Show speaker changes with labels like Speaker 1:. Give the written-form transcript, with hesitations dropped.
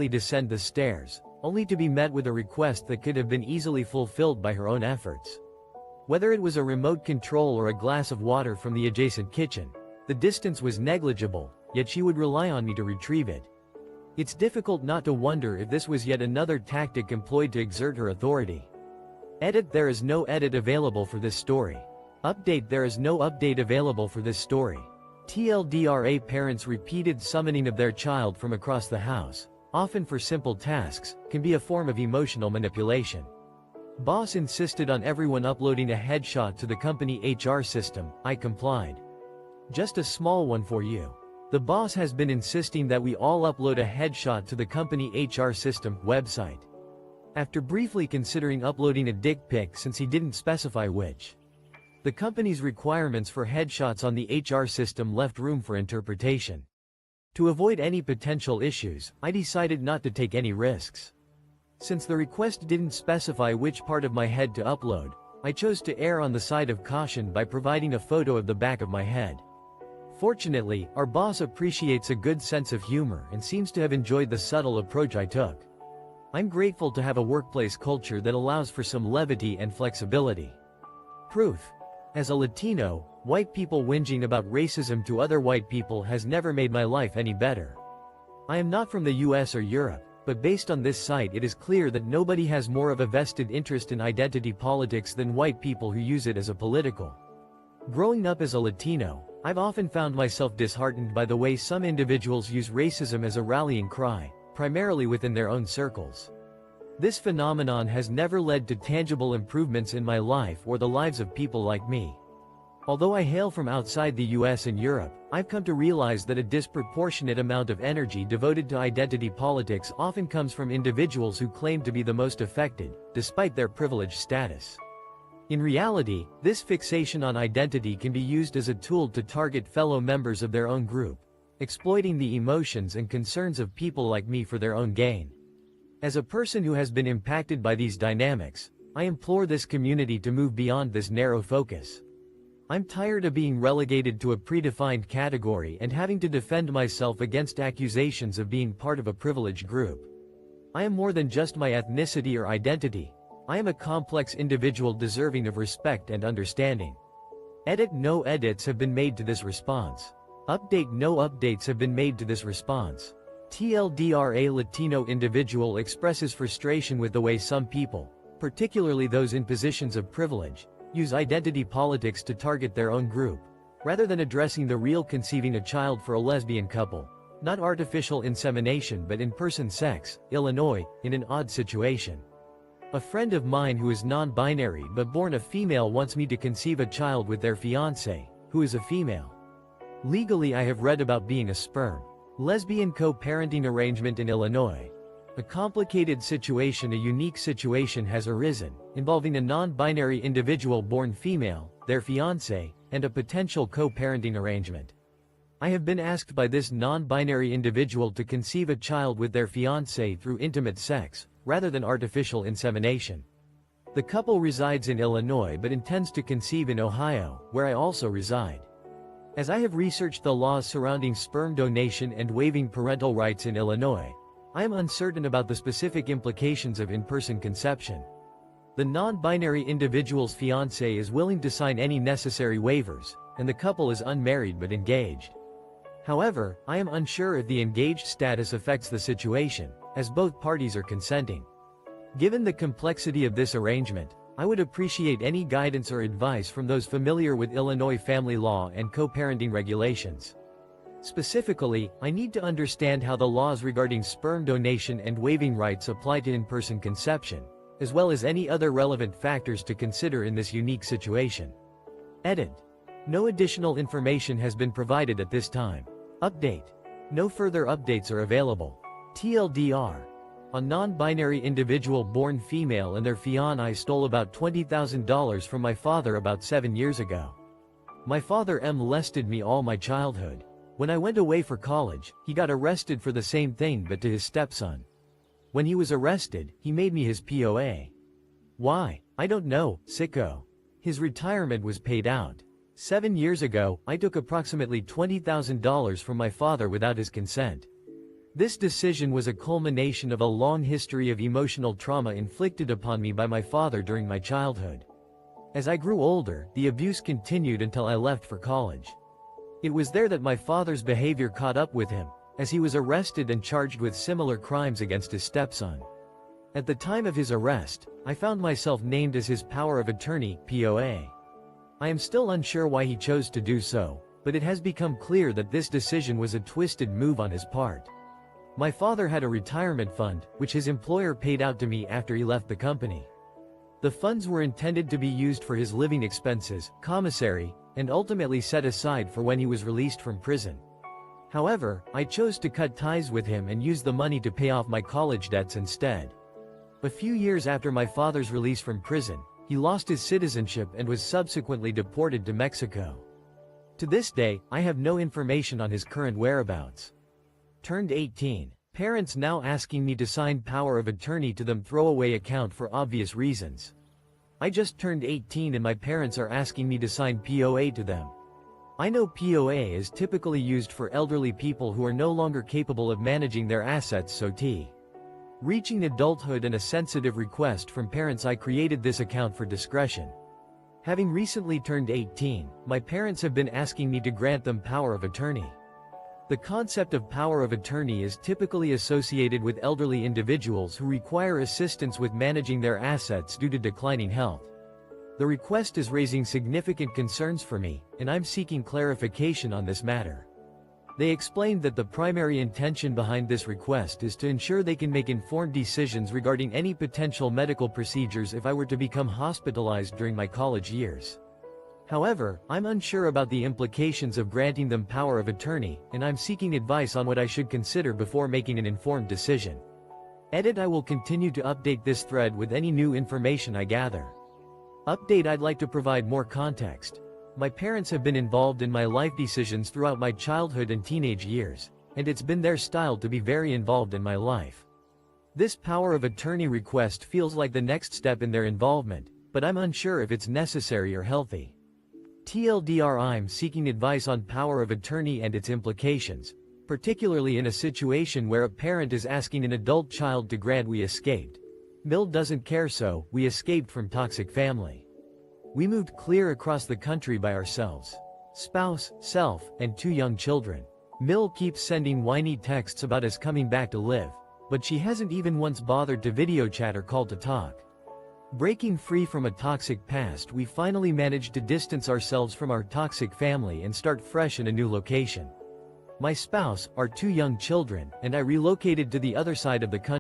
Speaker 1: descend the stairs, only to be met with a request that could have been easily fulfilled by her own efforts. Whether it was a remote control or a glass of water from the adjacent kitchen, the distance was negligible, yet she would rely on me to retrieve it. It's difficult not to wonder if this was yet another tactic employed to exert her authority. Edit: there is no edit available for this story. Update: there is no update available for this story. TLDR: parents' repeated summoning of their child from across the house, often for simple tasks, can be a form of emotional manipulation. Boss insisted on everyone uploading a headshot to the company HR system. I complied. Just a small one for you. The boss has been insisting that we all upload a headshot to the company HR system website. After briefly considering uploading a dick pic since he didn't specify which, the company's requirements for headshots on the HR system left room for interpretation. To avoid any potential issues, I decided not to take any risks. Since the request didn't specify which part of my head to upload, I chose to err on the side of caution by providing a photo of the back of my head. Fortunately, our boss appreciates a good sense of humor and seems to have enjoyed the subtle approach I took. I'm grateful to have a workplace culture that allows for some levity and flexibility. Proof: as a Latino, white people whinging about racism to other white people has never made my life any better. I am not from the US or Europe, but based on this site it is clear that nobody has more of a vested interest in identity politics than white people who use it as a political. Growing up as a Latino, I've often found myself disheartened by the way some individuals use racism as a rallying cry, primarily within their own circles. This phenomenon has never led to tangible improvements in my life or the lives of people like me. Although I hail from outside the US and Europe, I've come to realize that a disproportionate amount of energy devoted to identity politics often comes from individuals who claim to be the most affected, despite their privileged status. In reality, this fixation on identity can be used as a tool to target fellow members of their own group, exploiting the emotions and concerns of people like me for their own gain. As a person who has been impacted by these dynamics, I implore this community to move beyond this narrow focus. I'm tired of being relegated to a predefined category and having to defend myself against accusations of being part of a privileged group. I am more than just my ethnicity or identity. I am a complex individual deserving of respect and understanding. Edit: no edits have been made to this response. Update: no updates have been made to this response. TLDR: a Latino individual expresses frustration with the way some people, particularly those in positions of privilege, use identity politics to target their own group, rather than addressing the real conceiving a child for a lesbian couple. Not artificial insemination but in-person sex, Illinois, in an odd situation. A friend of mine who is non-binary but born a female wants me to conceive a child with their fiancé, who is a female. Legally I have read about being a sperm lesbian co-parenting arrangement in Illinois. A complicated situation, a unique situation has arisen, involving a non-binary individual born female, their fiancé, and a potential co-parenting arrangement. I have been asked by this non-binary individual to conceive a child with their fiancé through intimate sex, rather than artificial insemination. The couple resides in Illinois but intends to conceive in Ohio, where I also reside. As I have researched the laws surrounding sperm donation and waiving parental rights in Illinois, I am uncertain about the specific implications of in-person conception. The non-binary individual's fiancé is willing to sign any necessary waivers, and the couple is unmarried but engaged. However, I am unsure if the engaged status affects the situation, as both parties are consenting. Given the complexity of this arrangement, I would appreciate any guidance or advice from those familiar with Illinois family law and co-parenting regulations. Specifically, I need to understand how the laws regarding sperm donation and waiving rights apply to in-person conception, as well as any other relevant factors to consider in this unique situation. Edit: no additional information has been provided at this time. Update: no further updates are available. TLDR: a non-binary individual born female and their fiancé stole about $20,000 from my father about 7 years ago. My father molested me all my childhood. When I went away for college, he got arrested for the same thing but to his stepson. When he was arrested, he made me his POA. Why? I don't know, sicko. His retirement was paid out. 7 years ago, I took approximately $20,000 from my father without his consent. This decision was a culmination of a long history of emotional trauma inflicted upon me by my father during my childhood. As I grew older, the abuse continued until I left for college. It was there that my father's behavior caught up with him, as he was arrested and charged with similar crimes against his stepson. At the time of his arrest, I found myself named as his power of attorney, POA. I am still unsure why he chose to do so, but it has become clear that this decision was a twisted move on his part. My father had a retirement fund, which his employer paid out to me after he left the company. The funds were intended to be used for his living expenses, commissary, and ultimately set aside for when he was released from prison. However, I chose to cut ties with him and use the money to pay off my college debts instead. A few years after my father's release from prison, he lost his citizenship and was subsequently deported to Mexico. To this day, I have no information on his current whereabouts. Turned 18. Parents now asking me to sign power of attorney to them throwaway account for obvious reasons. I just turned 18 and my parents are asking me to sign POA to them. I know POA is typically used for elderly people who are no longer capable of managing their assets, so reaching adulthood and a sensitive request from parents, I created this account for discretion. Having recently turned 18, my parents have been asking me to grant them power of attorney. The concept of power of attorney is typically associated with elderly individuals who require assistance with managing their assets due to declining health. The request is raising significant concerns for me, and I'm seeking clarification on this matter. They explained that the primary intention behind this request is to ensure they can make informed decisions regarding any potential medical procedures if I were to become hospitalized during my college years. However, I'm unsure about the implications of granting them power of attorney, and I'm seeking advice on what I should consider before making an informed decision. Edit: I will continue to update this thread with any new information I gather. Update: I'd like to provide more context. My parents have been involved in my life decisions throughout my childhood and teenage years, and it's been their style to be very involved in my life. This power of attorney request feels like the next step in their involvement, but I'm unsure if it's necessary or healthy. TLDR: I'm seeking advice on power of attorney and its implications, particularly in a situation where a parent is asking an adult child to grant. We escaped. Mill doesn't care, so we escaped from toxic family. We moved clear across the country by ourselves. Spouse, self, and 2 young children. Mill keeps sending whiny texts about us coming back to live, but she hasn't even once bothered to video chat or call to talk. Breaking free from a toxic past, we finally managed to distance ourselves from our toxic family and start fresh in a new location. My spouse, our 2 young children, and I relocated to the other side of the country.